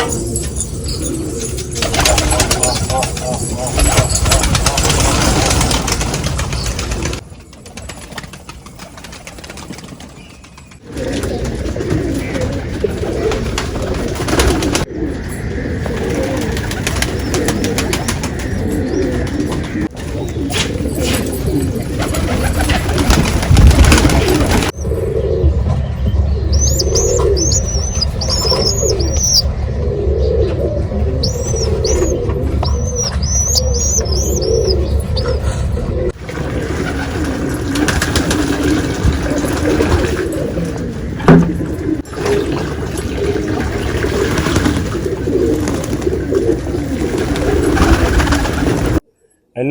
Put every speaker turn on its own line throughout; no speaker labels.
Hello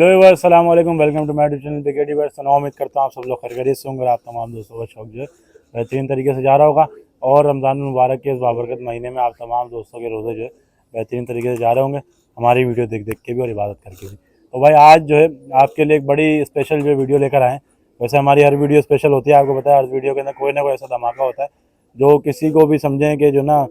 ever अस्सलाम वालेकुम, welcome to my channel बिगेडी बर्ड्स। तो उम्मीद करता हूँ आप सब लोग खैरियत से होंगे और आप तमाम दोस्तों का शौक जो है बेहतरीन तरीके से जा रहा होगा। और रमज़ान मुबारक के इस बाबरकत महीने में आप तमाम दोस्तों के रोज़े जो है बेहतरीन तरीके से जा रहे होंगे, हमारी वीडियो देख देख के भी और इबादत करके भी। तो भाई आज जो है आपके लिए एक बड़ी स्पेशल जो वीडियो लेकर आए। वैसे हमारी हर वीडियो स्पेशल होती है, आपको पता है। हर वीडियो के अंदर कोई ना कोई ऐसा धमाका होता है जो किसी को भी समझें कि जो ना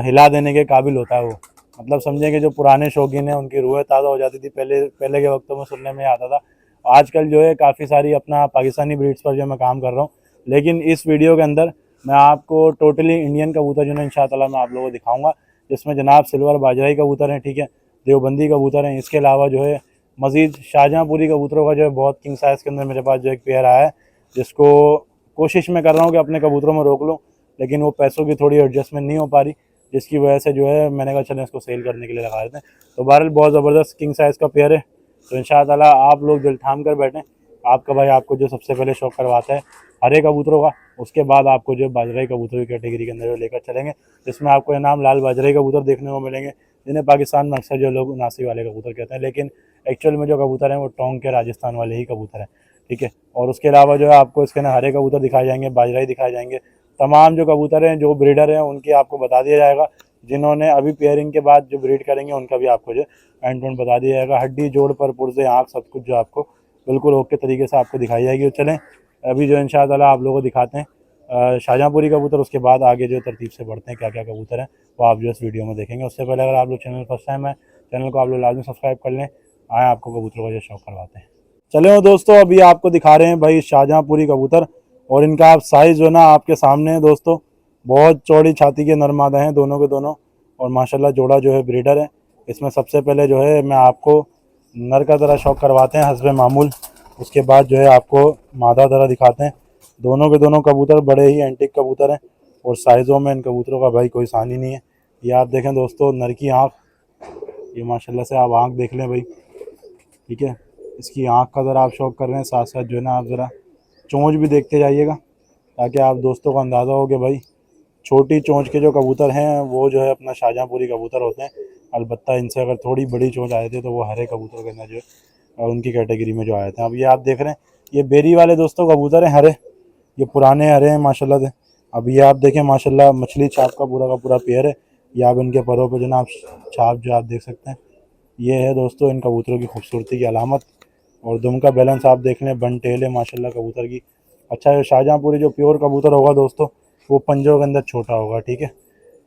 हिला देने के काबिल होता है। वो मतलब समझें कि जो पुराने शौकीन हैं उनकी रूहें ताज़ा हो जाती थी। पहले के वक्तों में सुनने में आता था। आजकल जो है काफ़ी सारी अपना पाकिस्तानी ब्रीड्स पर जो मैं काम कर रहा हूँ, लेकिन इस वीडियो के अंदर मैं आपको टोटली इंडियन कबूतर जो है इंशाअल्लाह मैं आप लोगों को दिखाऊंगा, जिसमें जनाब सिल्वर बाजराई कबूतर हैं, ठीक है, देवबंदी कबूतर हैं। इसके अलावा जो है मज़ीद शाहजहाँपुरी कबूतरों का जो है बहुत किंग साइज़ के अंदर मेरे पास जो एक पेयर आया है, जिसको कोशिश मैं कर रहा हूँ कि अपने कबूतरों में रोक लूँ, लेकिन वो पैसों की थोड़ी एडजस्टमेंट नहीं हो पा रही, जिसकी वजह से जो है मैंने कहा चलें इसको सेल करने के लिए लगा देते हैं। तो बहरहाल बहुत ज़बरदस्त किंग साइज़ का पेयर है। तो इंशाअल्लाह आप लोग दिल थाम कर बैठें। आपका भाई आपको जो सबसे पहले शौक करवाता है हरे कबूतरों का, उसके बाद आपको जो बाजराई कबूतर की कैटेगरी के अंदर जो लेकर चलेंगे, जिसमें आपको इनाम लाल बाजराई कबूतर देखने को मिलेंगे, जिन्हें पाकिस्तान में अक्सर जो लोग नासी वाले कबूतर कहते हैं, लेकिन एक्चुअल में जो कबूतर हैं वो टोंक के राजस्थान वाले ही कबूतर हैं, ठीक है। और उसके अलावा जो है आपको इसके अंदर हरे कबूतर दिखाए जाएंगे, बाजराई दिखाए जाएंगे। तमाम जो कबूतर हैं जो ब्रीडर हैं उनकी आपको बता दिया जाएगा, जिन्होंने अभी पेयरिंग के बाद जो ब्रीड करेंगे उनका भी आपको जो एंड टू एंड बता दिया जाएगा। हड्डी जोड़ पर पुर्जे आँख सब कुछ जो आपको बिल्कुल ओके तरीके से आपको दिखाई जाएगी। तो चलें अभी जो इंशाअल्लाह आप लोगों को दिखाते हैं शाहजहाँपुरी कबूतर, उसके बाद आगे जो तरतीब से बढ़ते हैं क्या क्या कबूतर हैं वो आप जो इस वीडियो में देखेंगे। उससे पहले अगर आप लोग चैनल फर्स्ट टाइम है, चैनल को आप लोग लाजमी सब्सक्राइब कर लें। आए आपको कबूतरों का जो शौक करवाते हैं। चले दोस्तों, अभी आपको दिखा रहे हैं भाई शाहजहाँपुरी कबूतर, और इनका आप साइज़ जो है ना आपके सामने है दोस्तों। बहुत चौड़ी छाती के नर मादा हैं दोनों के दोनों, और माशाल्लाह जोड़ा जो है ब्रीडर है। इसमें सबसे पहले जो है मैं आपको नर का ज़रा शौक करवाते हैं हस्बे मामूल, उसके बाद जो है आपको मादा ज़रा दिखाते हैं। दोनों के दोनों कबूतर बड़े ही एंटिक कबूतर हैं, और साइज़ों में इन कबूतरों का भाई कोई सानी नहीं है। ये आप देखें दोस्तों नर की आँख, ये माशाल्लाह से आप आँख देख लें भाई, ठीक है। इसकी आँख का ज़रा आप शौक कर रहे हैं, साथ साथ जो है ना आप ज़रा चोंच भी देखते जाइएगा, ताकि आप दोस्तों को अंदाज़ा हो कि भाई छोटी चोंच के जो कबूतर हैं वो जो है अपना शाहजहाँपुरी कबूतर होते हैं। अलबत्ता इनसे अगर थोड़ी बड़ी चोंच आए थे तो वो हरे कबूतरों के अंदर जो है उनकी कैटेगरी में जो आए थे। अब ये आप देख रहे हैं ये बेरी वाले दोस्तों कबूतर हैं हरे, ये पुराने हरे हैं माशाल्लाह से। अब ये आप देखें माशाल्लाह मछली छाप का पूरा पेयर है। ये आप इनके परों पर जो ना आप छाप जो आप देख सकते हैं, ये है दोस्तों इन कबूतरों की खूबसूरती की अलामत। और दुम का बैलेंस आप देख लें, बन टेल है माशाल्लाह कबूतर की। अच्छा शाहजहाँपुरी जो प्योर कबूतर होगा दोस्तों वो पंजों के अंदर छोटा होगा, ठीक है।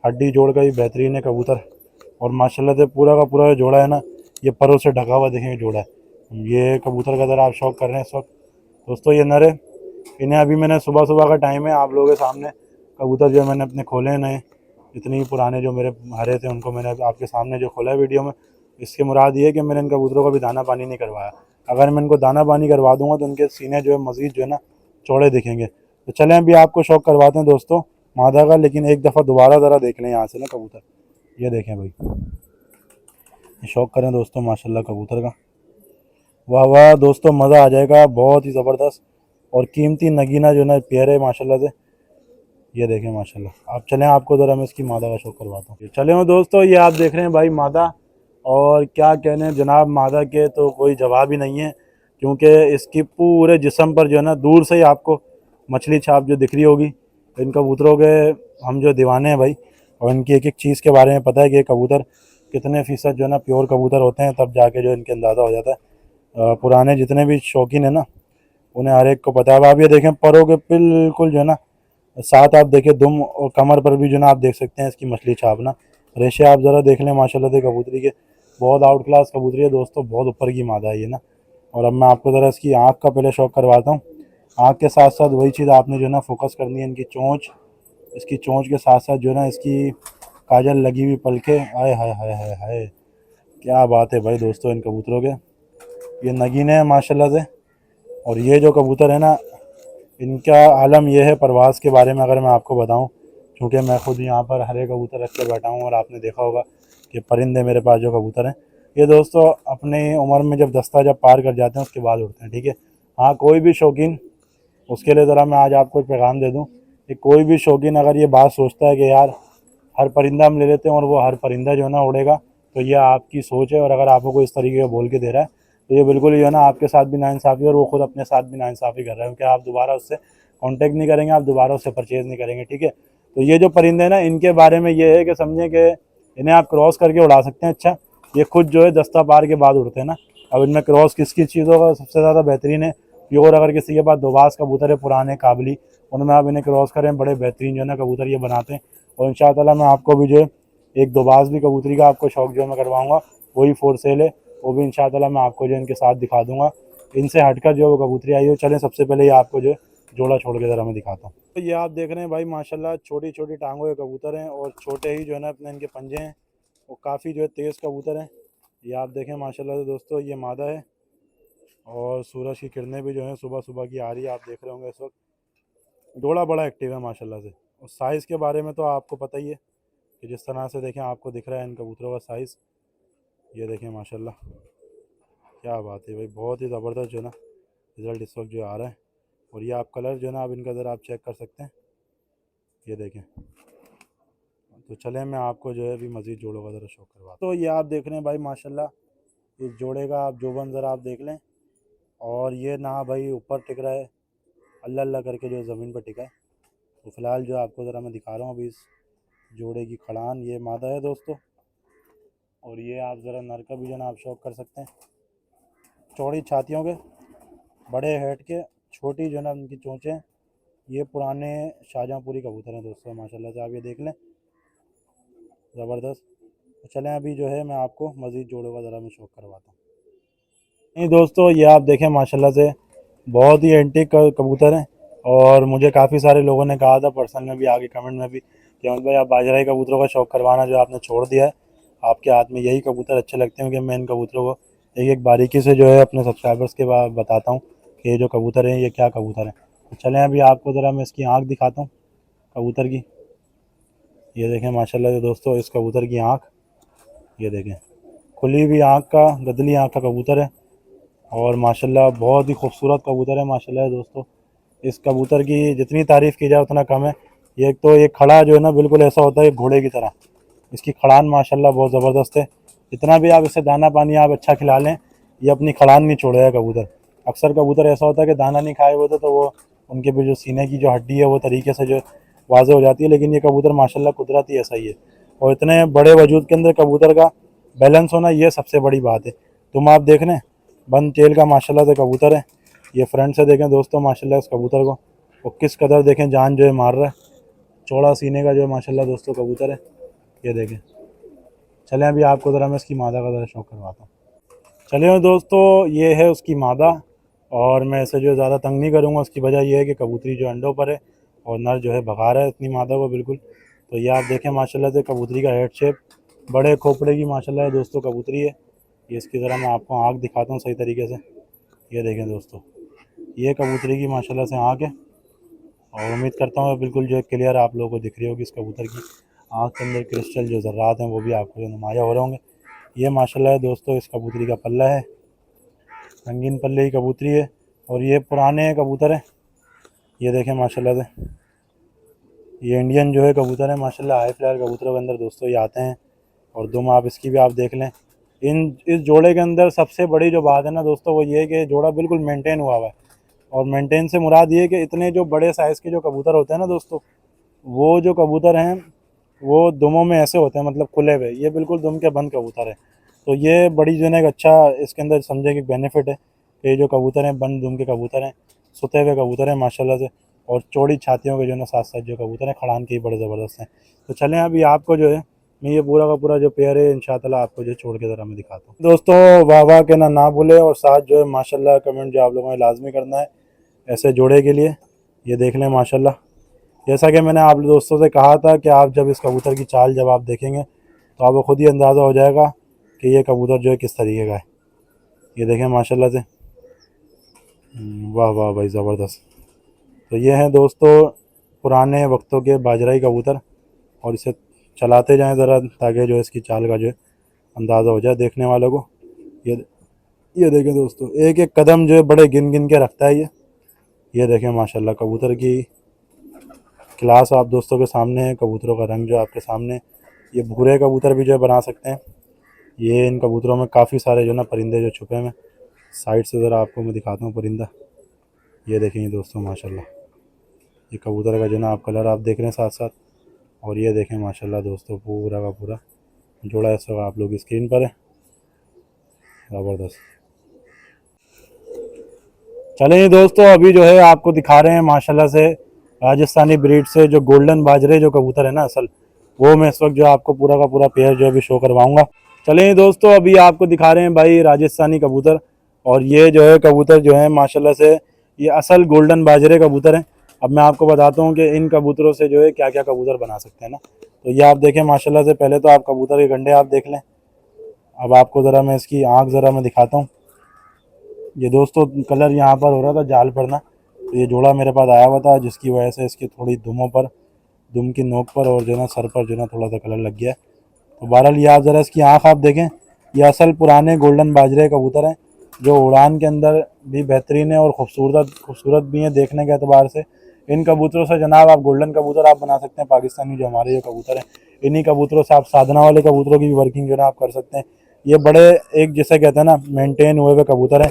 हड्डी जोड़ का भी बेहतरीन है कबूतर, और माशाल्लाह से पूरा का पूरा जोड़ा है ना ये परों से ढका हुआ देखेंगे जोड़ा है। ये कबूतर का ज़रा आप शौक कर रहे हैं इस वक्त दोस्तों। ये नर है, इन्हें अभी मैंने सुबह सुबह का टाइम है, आप लोगों के सामने कबूतर जो मैंने अपने खोले हैं नए, इतने ही पुराने जो मेरे हरे थे उनको मैंने आपके सामने जो खोला है वीडियो में। इसके मुराद ये है कि मैंने इन कबूतरों का भी दाना पानी नहीं करवाया। अगर मैं इनको दाना पानी करवा दूंगा तो इनके सीने जो है मज़ीद जो है ना चौड़े दिखेंगे। तो चलें अभी आपको शौक करवाते हैं दोस्तों मादा का, लेकिन एक दफ़ा दोबारा ज़रा देख लें यहाँ से ना कबूतर। ये देखें भाई, शौक करें दोस्तों माशाल्लाह कबूतर का। वाह वाह दोस्तों, मज़ा आ जाएगा, बहुत ही ज़बरदस्त और कीमती नगीना जो ना पेयर है माशाल्लाह से। ये देखें माशाल्लाह। आप चलें आपको ज़रा मैं इसकी मादा का शौक करवाता हूँ। चले हो दोस्तों, ये आप देख रहे हैं भाई मादा, और क्या कहने जनाब मादा के तो कोई जवाब ही नहीं है, क्योंकि इसकी पूरे जिस्म पर जो है ना दूर से ही आपको मछली छाप जो दिख रही होगी। इन कबूतरों के हम जो दीवाने हैं भाई, और इनकी एक एक चीज़ के बारे में पता है कि ये कबूतर कितने फ़ीसद जो है ना प्योर कबूतर होते हैं, तब जाके जो इनके अंदाज़ा हो जाता है। पुराने जितने भी शौकीन है ना उन्हें हर एक को पता है। अब आप ये देखें परों के बिल्कुल जो है ना साथ आप देखें दुम और कमर पर भी जो ना आप देख सकते हैं इसकी मछली छाप ना रेशे आप ज़रा देख लें माशाल्लाह से कबूतरी के, बहुत आउट क्लास कबूतरी है दोस्तों, बहुत ऊपर की मादा है ये ना। और अब मैं आपको ज़रा इसकी आँख का पहले शौक करवाता हूँ। आँख के साथ साथ वही चीज़ आपने जो है ना फोकस करनी है, इनकी चोंच, इसकी चोंच के साथ साथ जो है ना इसकी काजल लगी हुई पलके, आय हाय हाय हाय हाय, क्या बात है भाई दोस्तों इन कबूतरों के। ये नगीने हैं माशाल्लाह से। और ये जो कबूतर है ना, इनका आलम यह है परवाज़ के बारे में अगर मैं आपको बताऊं, क्योंकि मैं खुद यहाँ पर हरे कबूतर रख के बैठा हूँ और आपने देखा होगा कि परिंदे मेरे पास जो कबूतर हैं ये दोस्तों अपनी उम्र में जब दस्ता जब पार कर जाते हैं उसके बाद उड़ते हैं, ठीक है। हाँ, कोई भी शौकीन, उसके लिए ज़रा मैं आज आपको एक पैगाम दे दूँ कि कोई भी शौकीन अगर ये बात सोचता है कि यार हर परिंदा हम ले लेते हैं और वो हर परिंदा जो है ना उड़ेगा, तो ये आपकी सोच है। और अगर आपको कोई इस तरीके का बोल के दे रहा है तो ये बिल्कुल जो है ना आपके साथ भी नाइंसाफ़ी है और वो खुद अपने साथ भी नाइंसाफ़ी कर रहा है, क्योंकि आप दोबारा उससे कांटेक्ट नहीं करेंगे, आप दोबारा उससे परचेज़ नहीं करेंगे, ठीक है। तो ये जो परिंदे हैं ना, इनके बारे में ये है कि समझें कि इन्हें आप क्रॉस करके उड़ा सकते हैं। अच्छा, ये खुद जो है दस्ता पार के बाद उड़ते हैं ना। अब इनमें क्रॉस किस किस चीज़ों का सबसे ज़्यादा बेहतरीन है, प्योर अगर किसी के पास दोबास कबूतर है पुराने काबली, उनमें आप इन्हें क्रॉस करें, बड़े बेहतरीन जो है ना कबूतर ये बनाते हैं। और इंशाअल्लाह मैं आपको भी जो है एक दोबास भी कबूतरी का आपको शौक जो है मैं करवाऊँगा, वही फोर सेल है, वो भी इंशाअल्लाह मैं आपको जो इनके साथ दिखा दूँगा। इनसे हटकर जो वो कबूतरी आई हो, चलें सबसे पहले ये आपको जो जोड़ा छोड़ के ज़रा मैं दिखाता हूँ। तो ये आप देख रहे हैं भाई माशाल्लाह छोटी छोटी टांगों के कबूतर हैं और छोटे ही जो है ना अपने इनके पंजे हैं, वो काफ़ी जो है तेज़ कबूतर हैं। ये आप देखें माशाल्लाह से दोस्तों, ये मादा है और सूरज की किरणें भी जो हैं सुबह सुबह की आ रही है, आप देख रहे होंगे इस वक्त। जोड़ा बड़ा एक्टिव है माशाल्लाह से। और साइज़ के बारे में तो आपको पता ही है कि जिस तरह से देखें आपको दिख रहा है इन कबूतरों का साइज़, ये देखें माशाल्लाह, क्या बात है भाई, बहुत ही ज़बरदस्त जो है ना रिज़ल्ट इस वक्त जो आ रहा है। और ये आप कलर जो है ना आप इनका ज़रा आप चेक कर सकते हैं, ये देखें। तो चलें मैं आपको जो है अभी मज़ीद जोड़ों का ज़रा शौक करवा, तो ये आप देख रहे हैं भाई माशाल्लाह इस जोड़े का आप जोबन ज़रा आप देख लें। और ये ना भाई ऊपर टिक रहा है, अल्लाह अल्लाह करके जो ज़मीन पर टिका है। तो फ़िलहाल जो आपको ज़रा मैं दिखा रहा हूँ अभी इस जोड़े की खड़ान, ये मादा है दोस्तों। और ये आप ज़रा नर का भी जो ना आप शौक कर सकते हैं, चौड़ी छातियों के, बड़े हेड के, छोटी जो ना उनकी चोंचें। ये पुराने शाहजहाँपुरी कबूतर हैं दोस्तों माशाल्लाह से, आप ये देख लें, ज़बरदस्त। तो चलें अभी जो है मैं आपको मज़ीद जोड़ों का ज़रा मैं शौक करवाता हूँ। नहीं दोस्तों, ये आप देखें माशाल्लाह से बहुत ही एंटीक कबूतर हैं। और मुझे काफ़ी सारे लोगों ने कहा था पर्सनल में भी, आगे कमेंट में भी, कि अहमद भाई आप बाजराई कबूतरों का शौक करवाना जो आपने छोड़ दिया है, आपके हाथ में यही कबूतर अच्छे लगते हैं। कि मैं इन कबूतरों को एक एक बारीकी से जो है अपने सब्सक्राइबर्स के बाद बताता हूँ कि ये जो कबूतर हैं ये क्या कबूतर हैं। तो चलें अभी आपको ज़रा मैं इसकी आँख दिखाता हूँ कबूतर की। ये देखें माशाल्लाह से दोस्तों इस कबूतर की आँख, ये देखें, खुली हुई आँख का, गदली आँख का कबूतर है। और माशाल्लाह बहुत ही खूबसूरत कबूतर है माशाल्लाह दोस्तों। इस कबूतर की जितनी तारीफ़ की जाए उतना कम है। ये एक तो ये खड़ा जो है ना बिल्कुल ऐसा होता है घोड़े की तरह, इसकी खड़ान माशाल्लाह बहुत ज़बरदस्त है। जितना भी आप इसे दाना पानी आप अच्छा खिला लें, ये अपनी खड़ान नहीं छोड़ेगा कबूतर। अक्सर कबूतर ऐसा होता है कि दाना नहीं खाए हुए तो वो उनके भी जो सीने की जो हड्डी है वो तरीके से जो वाज़ेह हो जाती है, लेकिन ये कबूतर माशाल्लाह कुदरती ऐसा ही है। और इतने बड़े वजूद के अंदर कबूतर का बैलेंस होना ये सबसे बड़ी बात है। तुम आप देख लें, बंद टेल का माशाल्लाह से कबूतर है। ये फ्रंट से देखें दोस्तों माशाल्लाह इस कबूतर को, वो किस कदर देखें जान जो है मार रहा है। चौड़ा सीने का जो है माशाल्लाह दोस्तों कबूतर है, ये देखें। चलें अभी आपको ज़रा मैं इसकी मादा का ज़रा शौक करवाता हूँ। चलिए दोस्तों, ये है उसकी मादा। और मैं इसे जो ज़्यादा तंग नहीं करूँगा, उसकी वजह यह है कि कबूतरी जो अंडों पर है और नर जो है भगा रहा है अपनी मादा को बिल्कुल। तो ये आप देखें माशाल्लाह से कबूतरी का हेड शेप, बड़े खोपड़े की माशाल्लाह दोस्तों कबूतरी है। ये इसकी ज़रा मैं आपको आँख दिखाता हूँ सही तरीके से, ये देखें दोस्तों, ये कबूतरी की माशाल्लाह से आँख है। और उम्मीद करता हूँ बिल्कुल जो है क्लियर आप लोगों को दिख रही होगी इस कबूतर की आँख के अंदर क्रिस्टल जो ज़र्रात हैं वो भी आपको जो नुमाया हो रहे होंगे। ये माशाल्लाह दोस्तों इस कबूतरी का पल्ला है, रंगीन पल्ले की कबूतरी है। और ये पुराने कबूतर हैं, ये देखें माशाल्लाह से, ये इंडियन जो है कबूतर है माशाल्लाह, हाई फ्लायर कबूतरों के अंदर दोस्तों ये आते हैं। और दुम आप इसकी भी आप देख लें। इस जोड़े के अंदर सबसे बड़ी जो बात है ना दोस्तों वो ये है कि जोड़ा बिल्कुल मेंटेन हुआ हुआ है। और मेंटेन से मुराद ये है कि इतने जो बड़े साइज़ के जो कबूतर होते हैं ना दोस्तों, वो जो कबूतर हैं वो दुमों में ऐसे होते हैं, मतलब खुले हुए, ये बिल्कुल दुम के बंद कबूतर है। तो ये बड़ी जो है ना एक अच्छा इसके अंदर समझे कि बेनिफिट है कि ये जो कबूतर हैं बंद दुम के कबूतर हैं, सुते हुए कबूतर हैं माशाल्लाह से। और चौड़ी छातियों के जो है ना साथ साथ जो कबूतर हैं खड़ान के ही बड़े ज़बरदस्त हैं। तो चलें अभी आपको जो है मैं ये पूरा का पूरा जो पेयर है इंशाल्लाह आपको जो छोड़ के ज़रा मैं दिखाता हूँ। दोस्तों वाह वाह के ना भूले और साथ जो है माशाल्लाह कमेंट जो आप लोगों ने लाजमी करना है ऐसे जोड़े के लिए। ये देख लें माशाल्लाह, जैसा कि मैंने आप दोस्तों से कहा था कि आप जब इस कबूतर की चाल जब आप देखेंगे तो आपको खुद ही अंदाज़ा हो जाएगा कि ये कबूतर जो है किस तरीके का है। ये देखें माशाल्लाह से, वाह वाह भाई ज़बरदस्त। तो ये हैं दोस्तों पुराने वक्तों के बाजराई कबूतर, और इसे चलाते जाएं ज़रा ताकि जो है इसकी चाल का जो है अंदाज़ा हो जाए देखने वालों को। ये देखें दोस्तों, एक एक कदम जो है बड़े गिन गिन के रखता है ये देखें माशाल्लाह कबूतर की क्लास आप दोस्तों के सामने है। कबूतरों का रंग जो आपके सामने, ये भूरे कबूतर भी जो है बना सकते हैं। ये इन कबूतरों में काफ़ी सारे जो ना परिंदे जो छुपे हैं, साइड से ज़रा आपको मैं दिखाता हूँ परिंदा। ये देखेंगे दोस्तों माशाल्लाह, ये कबूतर का जो ना आप कलर आप देख रहे हैं साथ साथ, और ये देखें माशाल्लाह दोस्तों पूरा का पूरा जोड़ा इस वक्त आप लोग की स्क्रीन पर है। ज़बरदस्त। चलें दोस्तों, अभी जो है आपको दिखा रहे हैं माशाल्लाह से राजस्थानी ब्रीड से जो गोल्डन बाजरे जो कबूतर है ना असल, वो मैं इस वक्त जो आपको पूरा का पूरा पेयर जो है अभी शो करवाऊंगा। चलें दोस्तों, अभी आपको दिखा रहे हैं भाई राजस्थानी कबूतर, और ये जो है कबूतर जो है माशाल्लाह से ये असल गोल्डन बाजरे कबूतर हैं। अब मैं आपको बताता हूँ कि इन कबूतरों से जो है क्या क्या कबूतर बना सकते हैं ना। तो ये आप देखें माशाल्लाह से, पहले तो आप कबूतर के गंडे आप देख लें। अब आपको ज़रा मैं इसकी आँख ज़रा मैं दिखाता हूँ। ये दोस्तों कलर यहाँ पर हो रहा था जाल पर ना, तो ये जोड़ा मेरे पास आया हुआ था जिसकी वजह से इसकी थोड़ी दुमों पर, दुम की नोक पर और जो ना सर पर जो ना थोड़ा सा कलर लग गया है। तो बहरहाल ये आप ज़रा इसकी आँख आप देखें, ये असल पुराने गोल्डन बाजरे कबूतर हैं जो उड़ान के अंदर भी बेहतरीन है और खूबसूरत भी हैं देखने के अतबार से। इन कबूतरों से जनाब आप गोल्डन कबूतर आप बना सकते हैं पाकिस्तानी जो हमारे जो कबूतर हैं। इन्हीं कबूतरों से आप साधना वाले कबूतरों की भी वर्किंग जो है आप कर सकते हैं। ये बड़े एक जिसे कहते हैं ना मेंटेन हुए हुए कबूतर हैं।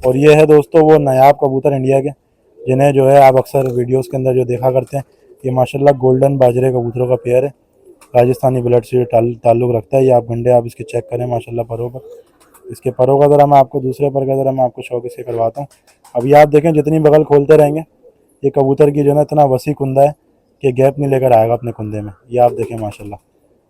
और ये है दोस्तों वो नायाब कबूतर इंडिया के, जिन्हें जो है आप अक्सर वीडियोस के अंदर जो देखा करते हैं। ये माशाल्लाह गोल्डन बाजरे कबूतरों का पेयर है, राजस्थानी ब्लड से ताल्लुक़ रखता है। ये आप गंडे आप इसके चेक करें माशाल्लाह परों पर। इसके परों का ज़रा मैं आपको दूसरे पर का ज़रा मैं आपको शौक इसके करवाता हूँ। अभी आप देखें जितनी बगल खोलते रहेंगे ये कबूतर की जो है इतना वसी कुंदा है कि गैप नहीं लेकर आएगा अपने कुंदे में। ये आप देखें माशाल्लाह,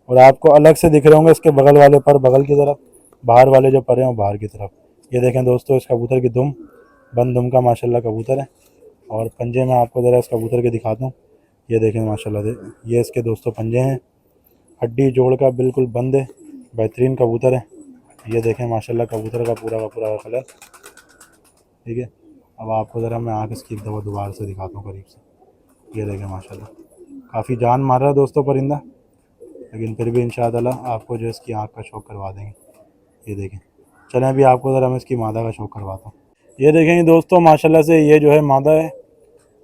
और आपको अलग से दिख रहे होंगे इसके बगल वाले पर बगल की तरफ, बाहर वाले जो पर हैं वो बाहर की तरफ। ये देखें दोस्तों इस कबूतर की दुम, बंद दुम का माशाल्लाह कबूतर है। और पंजे में आपको ज़रा इस कबूतर के दिखाता हूँ। ये देखें माशाल्लाह ये इसके दोस्तों पंजे हैं, हड्डी जोड़ का बिल्कुल बंद है, बेहतरीन कबूतर है। ये देखें माशाल्लाह कबूतर का पूरा कलर, ठीक है। अब आपको ज़रा मैं आँख इसकी एक दफ़ा दोबारा से दिखाता हूँ करीब से। ये देखें माशाल्लाह काफ़ी जान मार रहा है दोस्तों परिंदा, लेकिन फिर भी इंशाअल्लाह आपको जो इसकी आँख का शौक करवा देंगे। ये देखें, चलें अभी आपको ज़रा मैं इसकी मादा का शौक करवाता हूँ। ये देखें दोस्तों माशाल्लाह से ये जो है मादा है,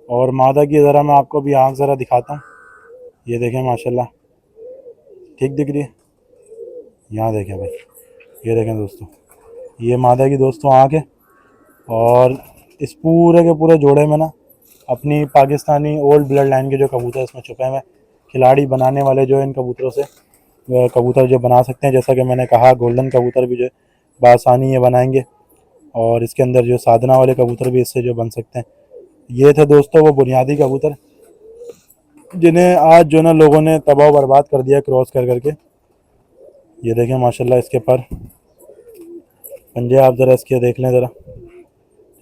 और मादा की ज़रा मैं आपको भी आँख ज़रा दिखाता हूँ। ये देखें माशाल्लाह ठीक दिख रही है, यहाँ देखें भाई। ये देखें दोस्तों ये मादा की दोस्तों आँख है, और इस पूरे के पूरे जोड़े में ना अपनी पाकिस्तानी ओल्ड ब्लड लाइन के जो कबूतर इसमें छुपे हुए हैं। खिलाड़ी बनाने वाले जो इन कबूतरों से कबूतर जो बना सकते हैं, जैसा कि मैंने कहा गोल्डन कबूतर भी जो है बआसानी ये बनाएंगे, और इसके अंदर जो साधना वाले कबूतर भी इससे जो बन सकते हैं। ये थे दोस्तों वो बुनियादी कबूतर जिन्हें आज जो ना लोगों ने तबाह बर्बाद कर दिया क्रॉस कर करके। ये देखें माशाल्लाह इसके पर पंजे आप ज़रा इसके देख लें ज़रा,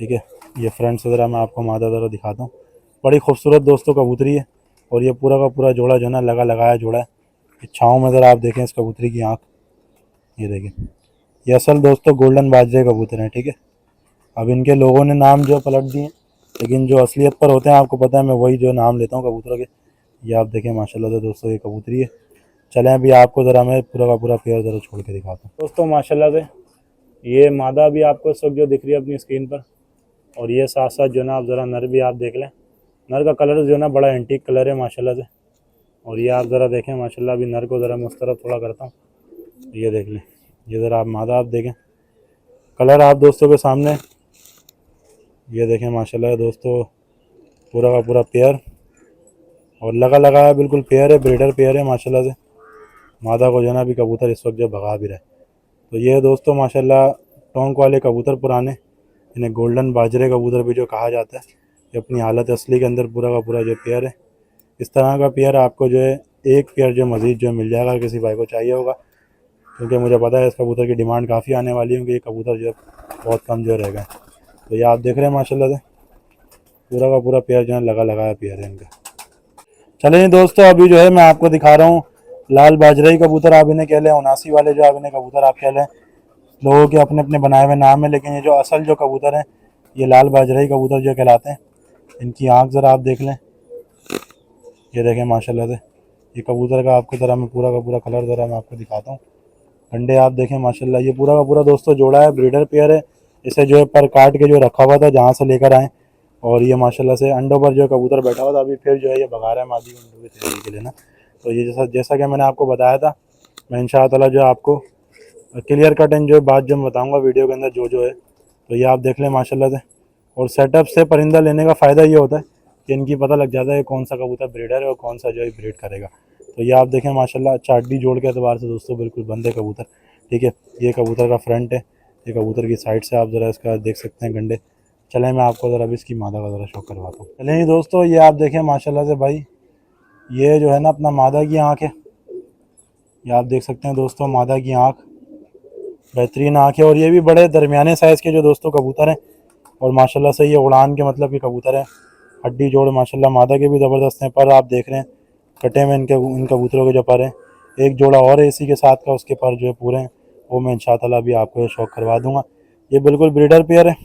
ठीक है। ये फ्रंट से ज़रा मैं आपको मादा ज़रा दिखाता हूँ। बड़ी खूबसूरत दोस्तों कबूतरी है, और ये पूरा का पूरा जोड़ा जो है ना लगाया जोड़ा है। छाँव में ज़रा आप देखें इस कबूतरी की आँख, ये देखें। ये असल दोस्तों गोल्डन बाजरे कबूतर हैं, ठीक है। अब इनके लोगों ने नाम जो पलट दिए, लेकिन जो असलियत पर होते हैं आपको पता है मैं वही जो नाम लेता हूँ कबूतरों के। ये आप देखें माशाल्लाह से दोस्तों ये कबूतरी है। चलें अभी आपको ज़रा मैं पूरा का पूरा पेयर ज़रा छोड़ के दिखाता हूँ। दोस्तों माशाल्लाह से ये मादा भी आपको इस वक्त जो दिख रही है अपनी स्क्रीन पर, और ये साथ साथ जो ना आप ज़रा नर भी आप देख लें। नर का कलर जो ना बड़ा एंटीक कलर है माशाल्लाह से, और ये आप ज़रा देखें माशाल्लाह। अभी नर को ज़रा मैं उस तरफ थोड़ा करता हूँ, ये देख लें। ये ज़रा आप मादा आप देखें, कलर आप दोस्तों के सामने। ये देखें माशाल्लाह दोस्तों पूरा का पूरा पेयर, और लगा है बिल्कुल पेयर है, ब्रीडर पेयर है माशाल्लाह से। मादा को जो ना भी कबूतर इस वक्त जो भगा भी रहा है। तो ये दोस्तों माशाल्लाह टोंक वाले कबूतर पुराने, इन्हें गोल्डन बाजरे कबूतर भी जो कहा जाता है। ये अपनी हालत असली के अंदर पूरा का पूरा जो पेयर है। इस तरह का पेयर आपको जो है एक पेयर जो मज़ीद जो मिल जाएगा किसी भाई को चाहिए होगा, क्योंकि मुझे पता है इस कबूतर की डिमांड काफ़ी आने वाली है, क्योंकि ये कबूतर जो बहुत कम जो रह गए। तो ये आप देख रहे हैं माशाल्लाह से पूरा का पूरा पेयर जो है लगा है पेयर है इनका। चलिए दोस्तों, अभी जो है मैं आपको दिखा रहा हूँ लाल बाजराई कबूतर आप इन्हें कह लें, 79 वाले जो आप इन्हें कबूतर आप कह लें, लोगों के अपने अपने बनाए हुए नाम है, लेकिन ये जो असल जो कबूतर हैं ये लाल बाजराई कबूतर जो कहलाते हैं। इनकी आँख ज़रा आप देख लें, ये देखें माशाल्लाह से। ये कबूतर का आपको ज़रा मैं पूरा का पूरा कलर ज़रा मैं आपको दिखाता हूँ। अंडे आप देखें माशाल्लाह, ये पूरा का पूरा दोस्तों जोड़ा है, ब्रीडर पेयर है। इसे जो है पर काट के जो रखा हुआ था जहाँ से लेकर आए, और ये माशाल्लाह से अंडों पर जो कबूतर बैठा हुआ था, अभी फिर जो है ये भगा रहा है मादी अंडों की तैयारी के लिए ना। तो ये जैसा जैसा कि मैंने आपको बताया था, मैं इंशाअल्लाह जो आपको क्लियर कट एंड जो बात जो मैं बताऊँगा वीडियो के अंदर जो है, तो ये आप देख लें माशाल्लाह से। और सेटअप से परिंदा लेने का फ़ायदा ये होता है कि इनकी पता लग जाता है कौन सा कबूतर ब्रीडर है और कौन सा जो है ब्रीड करेगा। तो ये आप देखें माशाल्लाह, चार्डी जोड़ के एतबार से दोस्तों बिल्कुल बंद है कबूतर, ठीक है। ये कबूतर का फ्रंट है, ये कबूतर की साइड से आप ज़रा इसका देख सकते हैं गंडे। चलें मैं आपको ज़रा भी इसकी मादा का ज़रा शौक करवाता हूँ। चलें दोस्तों, ये आप देखें माशाल्लाह से भाई, ये जो है ना अपना मादा की आँख है, ये आप देख सकते हैं दोस्तों, मादा की आँख बेहतरीन आँख है। और ये भी बड़े दरमियाने साइज़ के जो दोस्तों कबूतर हैं, और माशाल्लाह से ये उड़ान के मतलब के कबूतर हैं। हड्डी जोड़ माशाल्लाह मादा के भी ज़बरदस्त हैं, पर आप देख रहे हैं कटे में इन कबूतरों के जो पर हैं। एक जोड़ा और है इसी के साथ का, उसके पर जो है पूरे हैं, वो मैं इंशाअल्लाह भी आपको ये शौक करवा दूँगा। ये बिल्कुल ब्रीडर पेयर है,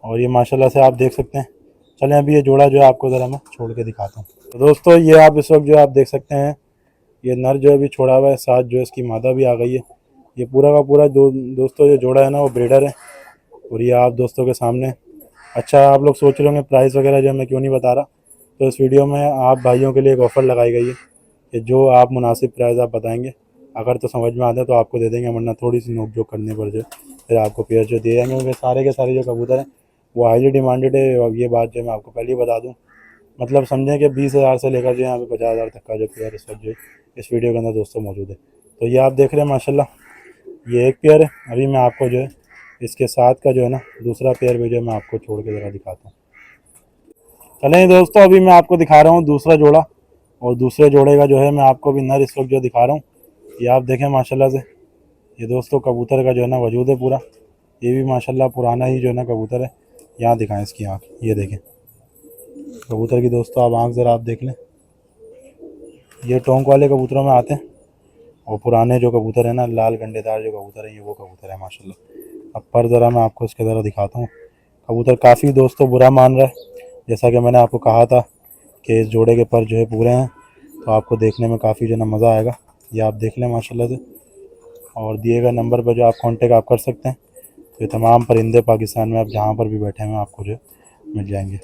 और ये माशाल्लाह से आप देख सकते हैं। चलें अभी ये जोड़ा जो है आपको ज़रा मैं छोड़ के दिखाता हूँ। तो दोस्तों ये आप इस वक्त जो आप देख सकते हैं, ये नर जो अभी छोड़ा हुआ है, साथ जो है इसकी मादा भी आ गई है। ये पूरा का पूरा दोस्तों जो जोड़ा है ना वो ब्रीडर है। और ये आप दोस्तों के सामने, अच्छा आप लोग सोच रहे होंगे प्राइस वगैरह जो मैं क्यों नहीं बता रहा, तो इस वीडियो में आप भाइयों के लिए एक ऑफ़र लगाई गई है कि जो आप मुनासिब प्राइस आप बताएंगे, अगर तो समझ में आता है तो आपको दे देंगे, वरना थोड़ी सी नोक झोंक करने पर जो फिर आपको पेयर जो दिए जाएंगे। क्योंकि सारे के सारे जो कबूतर हैं वो हाईली डिमांडेड है, और ये बात जो मैं आपको पहले ही बता दूँ, मतलब समझें कि 20,000 से लेकर जो यहाँ पे 50,000 तक का जो पेयर इस वक्त जो इस वीडियो के अंदर दोस्तों मौजूद है। तो ये आप देख रहे हैं माशाल्लाह, ये एक पेयर है। अभी मैं आपको जो है इसके साथ का जो है ना दूसरा पेयर भी जो है मैं आपको छोड़ के ज़रा दिखाता हूँ। चलें दोस्तों, अभी मैं आपको दिखा रहा हूँ दूसरा जोड़ा, और दूसरे जोड़े का जो है मैं आपको अभी नर इस वक्त जो दिखा रहा हूँ। ये आप देखें माशाल्लाह से, ये दोस्तों कबूतर का जो है ना वजूद है पूरा। ये भी माशाल्लाह पुराना ही जो है ना कबूतर है। यहाँ दिखाएं इसकी आँख, ये देखें कबूतर की दोस्तों आप आँख ज़रा आप देख लें। ये टोंक वाले कबूतरों में आते हैं, और पुराने जो कबूतर है ना लाल गंडेदार जो कबूतर है, ये वो कबूतर है माशाल्लाह। अब पर ज़रा मैं आपको इसके ज़रा दिखाता हूँ। कबूतर काफ़ी दोस्तों बुरा मान रहा है, जैसा कि मैंने आपको कहा था कि इस जोड़े के पर जो है पूरे हैं, तो आपको देखने में काफ़ी जो है ना मज़ा आएगा। ये आप देख लें माशाल्लाह से, और दिए गए नंबर पर जो आप कांटेक्ट आप कर सकते हैं। तो ये तमाम परिंदे पाकिस्तान में आप जहाँ पर भी बैठे हैं आपको जो मिल जाएंगे।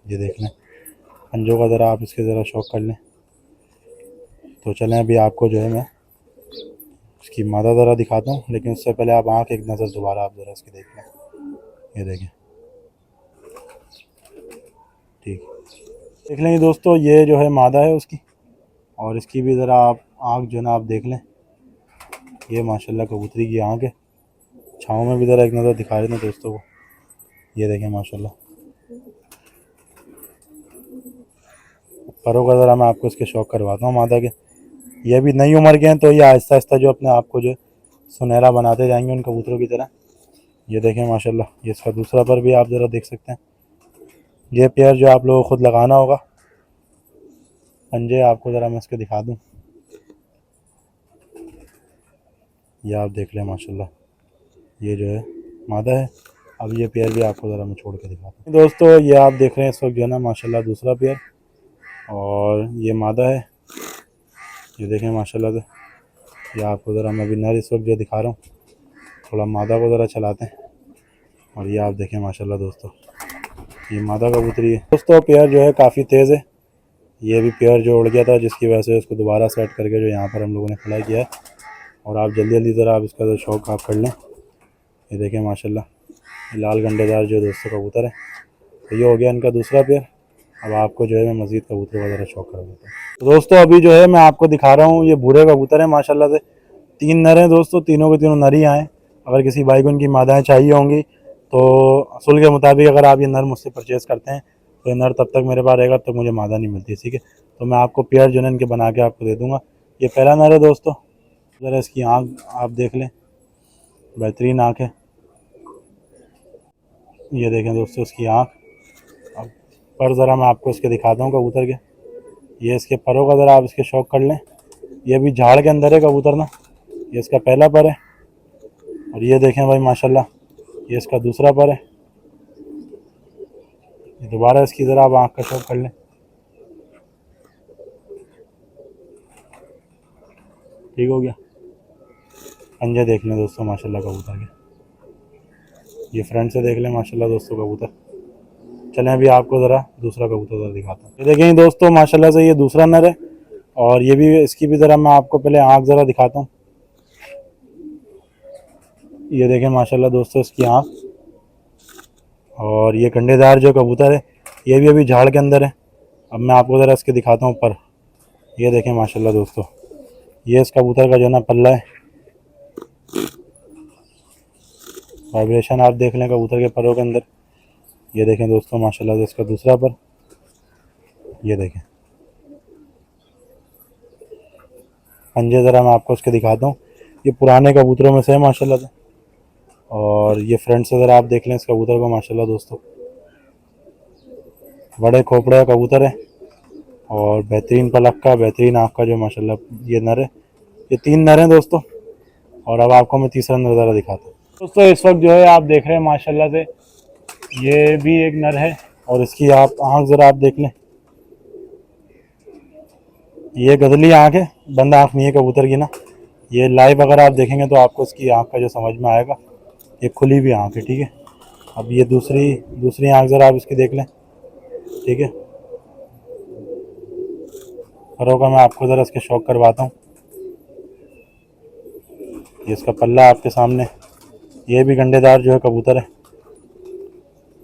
ये देख लें पंजों का ज़रा आप इसके ज़रा शौक कर लें। तो चलें अभी आपको जो है मैं इसकी मादा ज़रा दिखाता हूँ, लेकिन उससे पहले आप आँख एक नज़र दोबारा आप ज़रा इसकी देख लें। ये देखें, ठीक देख लेंगे दोस्तों, ये जो है मादा है उसकी, और इसकी भी ज़रा आप आँख जो है ना आप देख लें। ये माशाल्लाह कबूतरी की आँख है। छाँव में भी ज़रा एक नज़र दिखा दें दोस्तों को। ये देखें माशाल्लाह, परों का ज़रा मैं आपको इसके शौक करवाता हूँ मादा के। ये भी नई उम्र के हैं, तो ये आहिस्ता आहिस्ता जो अपने आप को जो सुनहरा बनाते जाएंगे उन कबूतरों की तरह। ये देखें माशाल्लाह, ये इसका दूसरा पर भी आप ज़रा देख सकते हैं। ये पेयर जो आप लोगों को ख़ुद लगाना होगा। पंजे आपको ज़रा मैं इसके दिखा दूँ, ये आप देख लें माशाल्लाह, ये जो है मादा है। अब ये पेयर भी आपको ज़रा मैं छोड़ के दिखाता हूँ दोस्तों। ये आप देख रहे हैं इस वक्त जो है ना माशाल्लाह दूसरा पेयर, और ये मादा है। ये देखें माशाल्लाह से, ये आपको ज़रा मैं भी नर इस वक्त जो दिखा रहा हूँ। थोड़ा मादा को ज़रा चलाते हैं, और ये आप देखें माशाल्लाह दोस्तों, ये मादा कबूतरी है दोस्तों। पेयर जो है काफ़ी तेज़ है। ये भी पेयर जो उड़ गया था, जिसकी वजह से उसको दोबारा सेट करके जो यहाँ पर हम लोगों ने खड़ा किया है। और आप जल्दी जल्दी ज़रा आप इसका जो शौक आप कर लें। ये देखें माशाल्लाह, ये लाल गंडेदार जो दोस्तों कबूतर है। तो ये हो गया इनका दूसरा पेयर। अब आपको जो है मैं मज़ीद कबूतर का ज़रा शौक कर देता हूँ। तो दोस्तों अभी जो है मैं आपको दिखा रहा हूँ, ये भूरे कबूतर हैं माशाल्लाह से। 3 नर हैं दोस्तों, तीनों के तीनों नर ही आए। अगर किसी भाई को इनकी मादाएँ चाहिए होंगी तो असूल के मुताबिक अगर आप ये नर मुझसे परचेज़ करते हैं, तो ये नर तब तक मेरे पास रहेगा तब तक मुझे मादा नहीं मिलती, ठीक है। तो मैं आपको पेयर जो है इनके बना के आपको दे दूँगा। ये पहला नर है दोस्तों, ज़रा इसकी आँख आप देख लें, बेहतरीन आँख है। ये देखें दोस्तों इसकी आँख। अब पर ज़रा मैं आपको इसके दिखाता हूँ कबूतर के। ये इसके परों का ज़रा आप इसके शौक कर लें। ये भी झाड़ के अंदर है कबूतर ना। ये इसका पहला पर है और ये देखें भाई माशाल्लाह, ये इसका दूसरा पर है। ये दोबारा इसकी ज़रा आप आँख का शौक कर लें। ठीक हो गया। पंजे देख लें दोस्तों माशाल्लाह कबूतर के। ये फ्रंट से देख लें माशाल्लाह दोस्तों कबूतर। चलें अभी आपको ज़रा दूसरा कबूतर ज़रा दिखाता हूँ। ये देखें दोस्तों माशाल्लाह से ये दूसरा नर है और ये भी इसकी भी ज़रा मैं आपको पहले आँख ज़रा दिखाता हूँ। ये देखें माशाल्लाह दोस्तों इसकी आँख। और ये कंडेदार जो कबूतर है ये भी अभी झाड़ के अंदर है। अब मैं आपको ज़रा इसके दिखाता हूँ पर। ये देखें माशाल्लाह दोस्तों, ये इस कबूतर का जो है ना पल्ला है। वाइब्रेशन आप देख लें कबूतर के परों के अंदर। ये देखें दोस्तों माशाल्लाह से इसका दूसरा पर। ये देखें पंजे ज़रा मैं आपको उसके दिखाता हूँ। ये पुराने कबूतरों में से है माशाल्लाह से। और ये फ्रंट से ज़रा आप देख लें इस कबूतर को माशाल्लाह दोस्तों। बड़े खोपड़े का कबूतर है और बेहतरीन पलक का, बेहतरीन आँख का जो माशाल्लाह ये नर है। ये 3 नर हैं दोस्तों और अब आपको मैं तीसरा नर ज़रा दिखाता हूँ। दोस्तों इस वक्त जो है आप देख रहे हैं माशाल्लाह से ये भी एक नर है और इसकी आप आँख ज़रा आप देख लें। ये गजली आँख है, बंद आँख नहीं है कबूतर की ना। ये लाइव अगर आप देखेंगे तो आपको इसकी आँख का जो समझ में आएगा। ये खुली भी आँख है, ठीक है। अब ये दूसरी आँख ज़रा आप इसकी देख लें, ठीक है। परों का मैं आपको ज़रा इसके शौक करवाता हूँ। ये इसका पल्ला आपके सामने। ये भी गंडेदार जो है कबूतर है।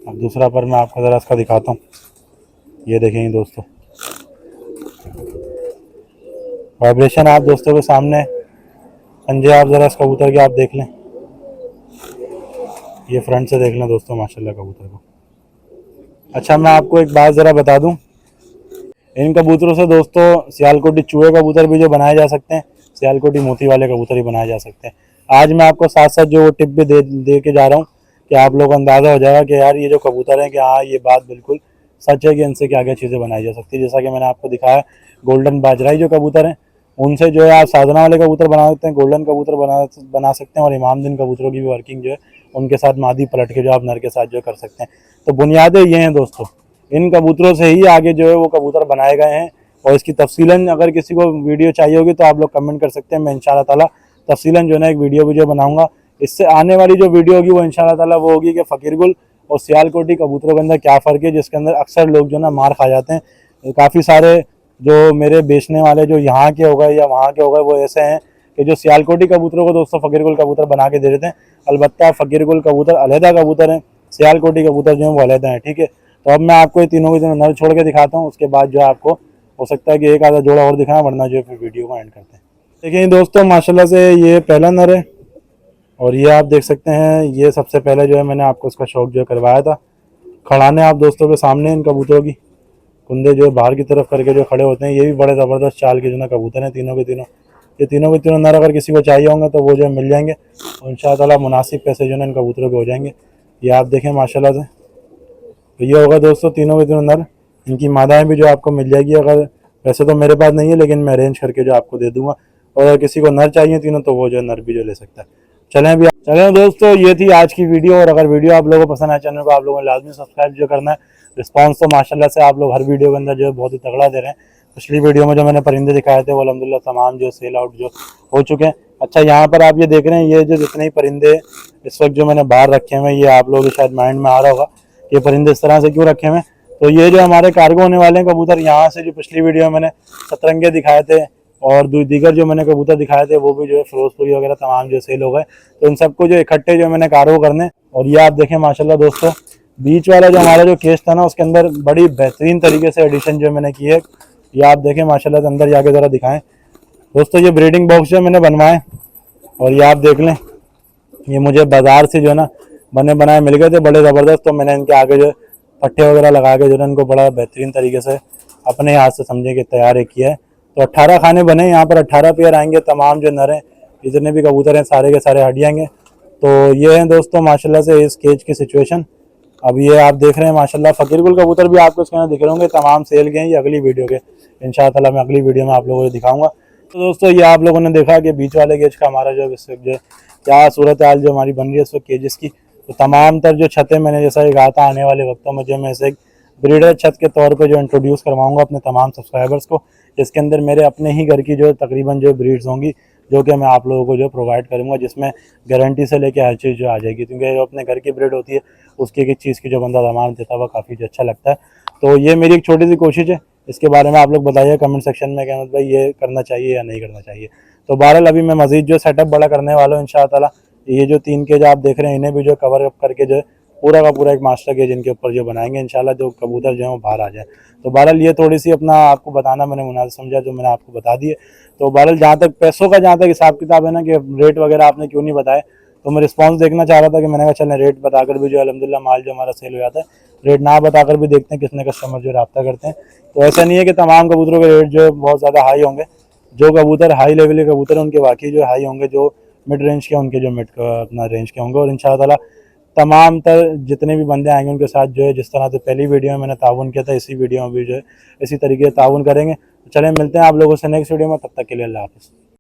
अब दूसरा पर मैं आपको ज़रा इसका दिखाता हूँ। ये देखेंगे दोस्तों, वाइब्रेशन आप दोस्तों के सामने। पंजे आप ज़रा इस कबूतर के आप देख लें। ये फ्रंट से देख लें दोस्तों माशाल्लाह कबूतर को। अच्छा मैं आपको एक बात ज़रा बता दूं, इन कबूतरों से दोस्तों सियालकोटी चूहे कबूतर भी जो बनाए जा सकते हैं, सियालकोटी मोती वाले कबूतर ही बनाए जा सकते हैं। आज मैं आपको साथ साथ जो टिप भी दे के जा रहा हूँ कि आप लोगों को अंदाज़ा हो जाएगा कि यार ये जो कबूतर हैं कि हाँ ये बात बिल्कुल सच है कि इनसे क्या क्या चीज़ें बनाई जा सकती है। जैसा कि मैंने आपको दिखाया गोल्डन बाजराई जो कबूतर हैं उनसे जो है आप साधना वाले कबूतर बना सकते हैं, गोल्डन कबूतर बना सकते हैं और इमामदीन कबूतरों की भी वर्किंग जो है उनके साथ मादी पलट के जो आप नर के साथ जो कर सकते हैं। तो बुनियादें ये हैं दोस्तों, इन कबूतरों से ही आगे जो है वो कबूतर बनाए गए हैं। और इसकी तफसीलन अगर किसी को वीडियो चाहिए होगी तो आप लोग कमेंट कर सकते हैं। मैं इंशाल्लाह ताला तफसीलन जो है ना एक वीडियो बनाऊंगा। इससे आने वाली जो वीडियो होगी वो इंशाल्लाह ताला वो होगी कि फ़कीरगुल और सियालकोटी कबूतरों के अंदर क्या फ़र्क है, जिसके अंदर अक्सर लोग जो ना मार खा जाते हैं। काफ़ी सारे जो मेरे बेचने वाले जो यहाँ के हो गए या वहाँ के हो गए वो ऐसे हैं कि जो सियालकोटी कबूतरों को दोस्तों फ़कीरगुल कबूतर बना के दे देते हैं। अलबत्ता फ़कीरगुल कबूतर अलहदा कबूतर हैं, सियालकोटी कबूतर जो है वो अलहदा हैं, ठीक है। तो अब मैं आपको ये तीनों के नर छोड़ के दिखाता हूँ। उसके बाद जो आपको हो सकता है कि एक आधा जोड़ा और दिखाना, वरना जो फिर वीडियो को एंड करते हैं। देखिए दोस्तों माशाल्लाह से ये पहला नर है और ये आप देख सकते हैं ये सबसे पहले जो है मैंने आपको इसका शौक जो करवाया था। खड़ाने आप दोस्तों के सामने इन कबूतरों की कुंदे जो बाहर की तरफ करके जो खड़े होते हैं, ये भी बड़े ज़बरदस्त चाल के जो ना कबूतर हैं तीनों के तीनों। ये तीनों के तीनों नर अगर किसी को चाहिए होंगे तो वो जो मिल जाएंगे और इंशाअल्लाह मुनासिब पैसे जो है इन कबूतरों के हो जाएंगे। ये आप देखें माशाल्लाह से। तो ये होगा दोस्तों तीनों के तीनों नर। इनकी मादाएँ भी जो आपको मिल जाएगी। अगर वैसे तो मेरे पास नहीं है लेकिन मैं अरेंज करके जो आपको दे दूँगा। और अगर किसी को नर चाहिए तीनों तो वो जो नर भी जो ले सकता है। चलें दोस्तों ये थी आज की वीडियो। और अगर वीडियो आप लोगों को पसंद आए चैनल को आप लोगों ने लाजमी सब्सक्राइब जो करना है। रिस्पांस तो माशाल्लाह से आप लोग हर वीडियो के अंदर जो है बहुत ही तगड़ा दे रहे हैं। पिछली वीडियो में जो मैंने परिंदे दिखाए थे वो अल्हम्दुलिल्लाह तमाम जो सेल आउट जो हो चुके हैं। अच्छा यहाँ पर आप ये देख रहे हैं ये जो जितने ही परिंदे इस वक्त जो मैंने बाहर रखे हुए हैं, ये आप लोग शायद माइंड में आ रहा होगा ये परिंदे इस तरह से क्यों रखे हुए हैं। तो ये जो हमारे कार्गो होने वाले हैं कबूतर, यहाँ से जो पिछली वीडियो में मैंने सतरंगे दिखाए थे और दीगर जो मैंने कबूतर दिखाए थे वो भी जो है फिरोजपुरी वगैरह तमाम जो सेल हो गए। तो इन सबको जो इकट्ठे जो मैंने कार्गो करने। और ये आप देखें माशाल्लाह दोस्तों बीच वाला जो हमारा जो केस था ना उसके अंदर बड़ी बेहतरीन तरीके से एडिशन जो मैंने की है। ये आप देखें माशाल्लाह से अंदर जाके ज़रा दिखाएं दोस्तों। ये ब्रीडिंग बॉक्स जो मैंने बनवाए और ये आप देख लें ये मुझे बाज़ार से जो है ना बने बनाए मिल गए थे बड़े ज़बरदस्त। तो मैंने इनके आगे जो पट्टे वगैरह लगा के जो है इनको बड़ा बेहतरीन तरीके से अपने हाथ से समझे कि तैयार किया है। तो 18 खाने बने, यहाँ पर 18 पेयर आएंगे, तमाम जो नर हैं जितने भी कबूतर हैं सारे के सारे हट जाएंगे। तो ये है दोस्तों माशाल्लाह से इस केज की सिचुएशन। अब ये आप देख रहे हैं माशाल्लाह फकीरकुल कबूतर भी आपको इसके अंदर दिख रहे होंगे, तमाम सेल के हैं। ये अगली वीडियो के इंशाअल्लाह ताला मैं अगली वीडियो में आप लोगों को दिखाऊंगा। तो दोस्तों ये आप लोगों ने देखा कि बीच वाले केज का हमारा जो क्या सूरत हाल जो हमारी बन रही है इस वक्त केजेस की। तो तमाम तर जो छतें मैंने जैसा कि कहा था आने वाले वक्तों में जो मैं इसे एक ब्रीडर छत के तौर पे जो इंट्रोड्यूस करवाऊंगा अपने तमाम सब्सक्राइबर्स को, इसके अंदर मेरे अपने ही घर की जो तकरीबन जो ब्रीड्स होंगी जो कि मैं आप लोगों को जो प्रोवाइड करूंगा, जिसमें गारंटी से लेके हर चीज़ जो आ जाएगी, क्योंकि जो अपने घर की ब्रीड होती है उसकी एक चीज़ की जो बंदा ज़मानत देता है वह काफ़ी अच्छा लगता है। तो ये मेरी एक छोटी सी कोशिश है, इसके बारे में आप लोग बताइए कमेंट सेक्शन में कि अहमद भाई ये करना चाहिए या नहीं करना चाहिए। तो बहरहाल अभी मैं मज़ीद जो सेटअप बड़ा करने वाला हूँ इंशाअल्लाह ताला। ये जो 3 केज आप देख रहे हैं इन्हें भी जो कवर अप करके जो पूरा का पूरा एक मास्टर केज इनके ऊपर जो बनाएंगे इंशाल्लाह, जो कबूतर जो है वो बाहर आ जाए। तो बहरहाल ये थोड़ी सी अपना आपको बताना मैंने मुनासिब समझा जो मैंने आपको बता दिए। तो बहरहाल जहाँ तक पैसों का जहाँ तक हिसाब किताब है ना कि रेट वगैरह आपने क्यों नहीं बताए, तो मैं रिस्पांस देखना चाह रहा था कि मैंने कहा चलें रेट बताकर भी जो अल्हम्दुलिल्लाह माल जो हमारा सेल हो जाता है, रेट ना बताकर भी देखते हैं कितने कस्टमर जो रब्ता करते हैं। तो ऐसा नहीं है कि तमाम कबूतरों के रेट जो बहुत ज़्यादा हाई होंगे, जो कबूतर हाई लेवल के कबूतर हैं उनके वाकई जो हाई होंगे, जो मिड रेंज के उनके जो मिड अपना रेंज के होंगे। और इंशाअल्लाह ताला तमाम तर जितने भी बंदे आएंगे उनके साथ जो है जिस तरह से पहली वीडियो में मैंने ताउन किया था, इसी वीडियो में भी जो है इसी तरीके से ताउन करेंगे। तो चलें मिलते हैं आप लोगों से नेक्स्ट वीडियो में, तब तक के लिए अल्लाह हाफ़िज़।